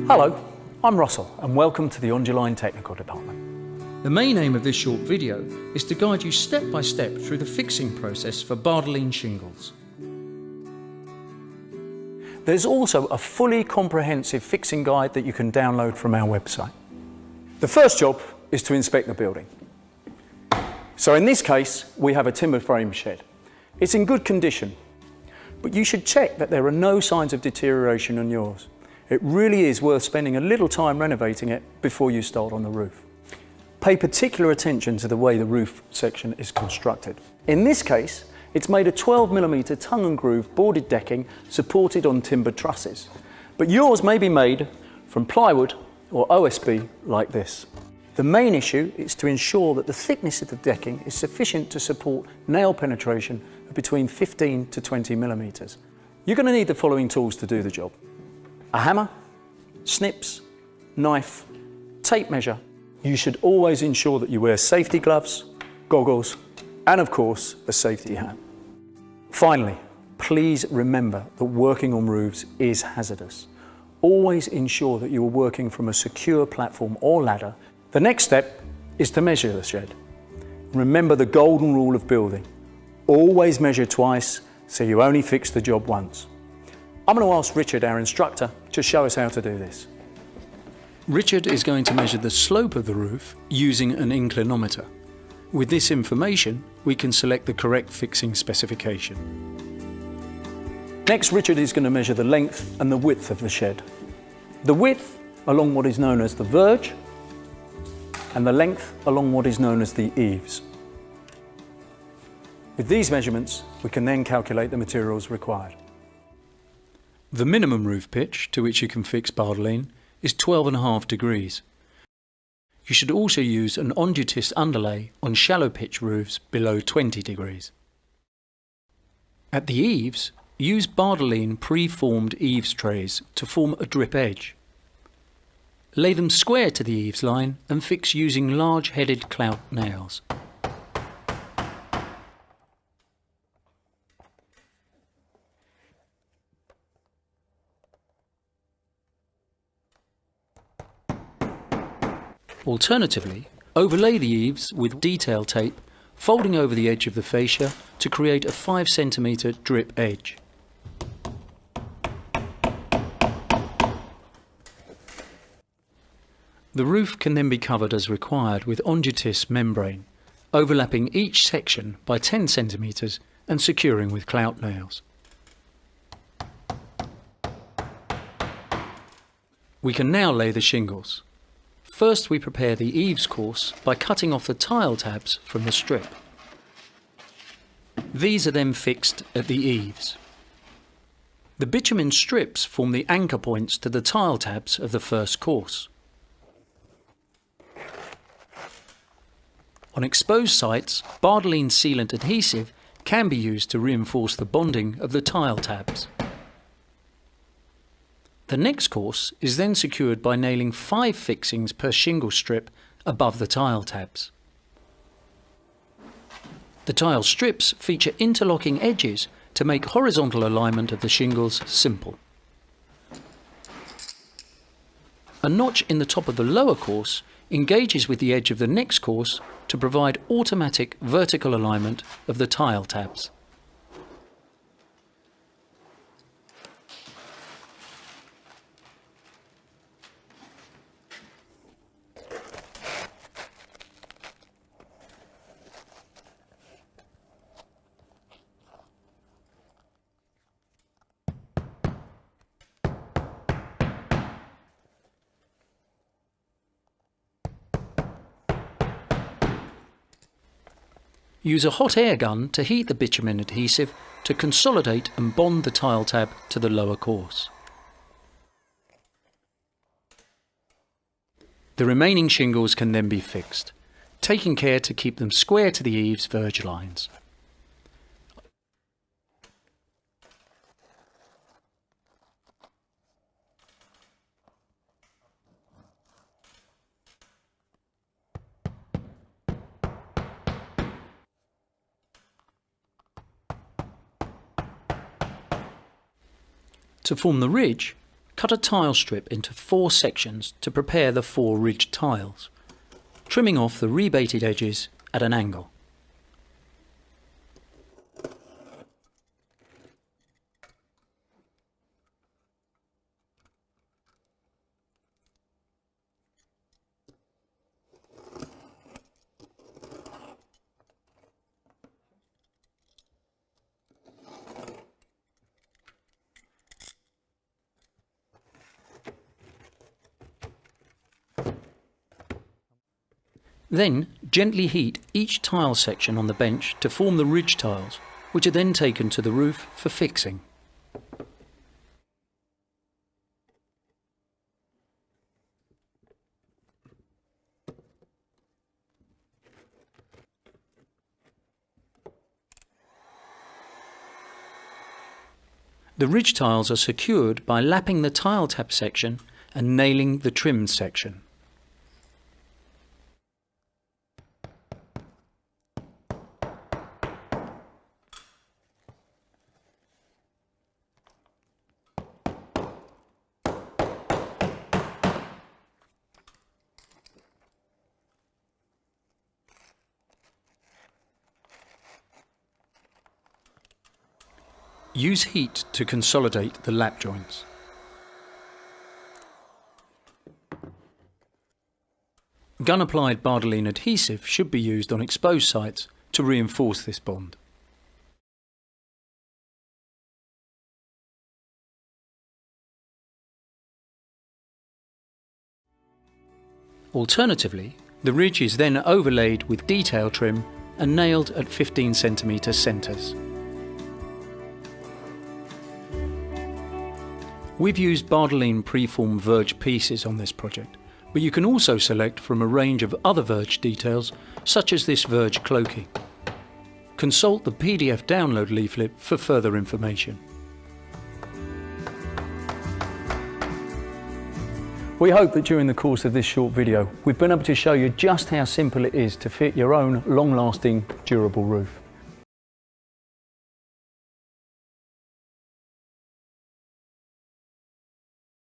Hello, I'm Russell and welcome to the Undulating Technical Department. The main aim of this short video is to guide you step by step through the fixing process for BARDOLINE shingles. There's also a fully comprehensive fixing guide that you can download from our website. The first job is to inspect the building. So in this case, we have a timber frame shed. It's in good condition, but you should check that there are no signs of deterioration on yours. It really is worth spending a little time renovating it before you start on the roof. Pay particular attention to the way the roof section is constructed. In this case, it's made of 12mm tongue and groove boarded decking supported on timber trusses. But yours may be made from plywood or OSB like this. The main issue is to ensure that the thickness of the decking is sufficient to support nail penetration of between 15 to 20mm. You're going to need the following tools to do the job: a hammer, snips, knife, tape measure. You should always ensure that you wear safety gloves, goggles, and of course, a safety hat. Finally, please remember that working on roofs is hazardous. Always ensure that you are working from a secure platform or ladder. The next step is to measure the shed. Remember the golden rule of building. Always measure twice, so you only fix the job once. I'm going to ask Richard, our instructor, to show us how to do this. Richard is going to measure the slope of the roof using an inclinometer. With this information, we can select the correct fixing specification. Next, Richard is going to measure the length and the width of the shed. The width along what is known as the verge, and the length along what is known as the eaves. With these measurements, we can then calculate the materials required. The minimum roof pitch to which you can fix BARDOLINE is 12.5 degrees. You should also use an ondulus underlay on shallow pitch roofs below 20 degrees. At the eaves, use BARDOLINE pre-formed eaves trays to form a drip edge. Lay them square to the eaves line and fix using large-headed clout nails. Alternatively, overlay the eaves with detail tape, folding over the edge of the fascia to create a 5cm drip edge. The roof can then be covered as required with ondulus membrane, overlapping each section by 10 cm and securing with clout nails. We can now lay the shingles. First, we prepare the eaves course by cutting off the tile tabs from the strip. These are then fixed at the eaves. The bitumen strips form the anchor points to the tile tabs of the first course. On exposed sites, BARDOLINE sealant adhesive can be used to reinforce the bonding of the tile tabs. The next course is then secured by nailing 5 fixings per shingle strip above the tile tabs. The tile strips feature interlocking edges to make horizontal alignment of the shingles simple. A notch in the top of the lower course engages with the edge of the next course to provide automatic vertical alignment of the tile tabs. Use a hot air gun to heat the bitumen adhesive to consolidate and bond the tile tab to the lower course. The remaining shingles can then be fixed, taking care to keep them square to the eaves verge lines. To form the ridge, Cut a tile strip into 4 sections to prepare the 4 ridged tiles, trimming off the rebated edges at an angle. Then gently heat each tile section on the bench to form the ridge tiles, which are then taken to the roof for fixing. The ridge tiles are secured by lapping the tile tap section and nailing the trimmed section. Use heat to consolidate the lap joints. Gun-applied Bardoline adhesive should be used on exposed sites to reinforce this bond. Alternatively, the ridge is then overlaid with detail trim and nailed at 15 cm centres. We've used Bardoline preform verge pieces on this project, but you can also select from a range of other verge details, such as this verge cloaking. Consult the PDF download leaflet for further information. We hope that during the course of this short video, we've been able to show you just how simple it is to fit your own long-lasting, durable roof.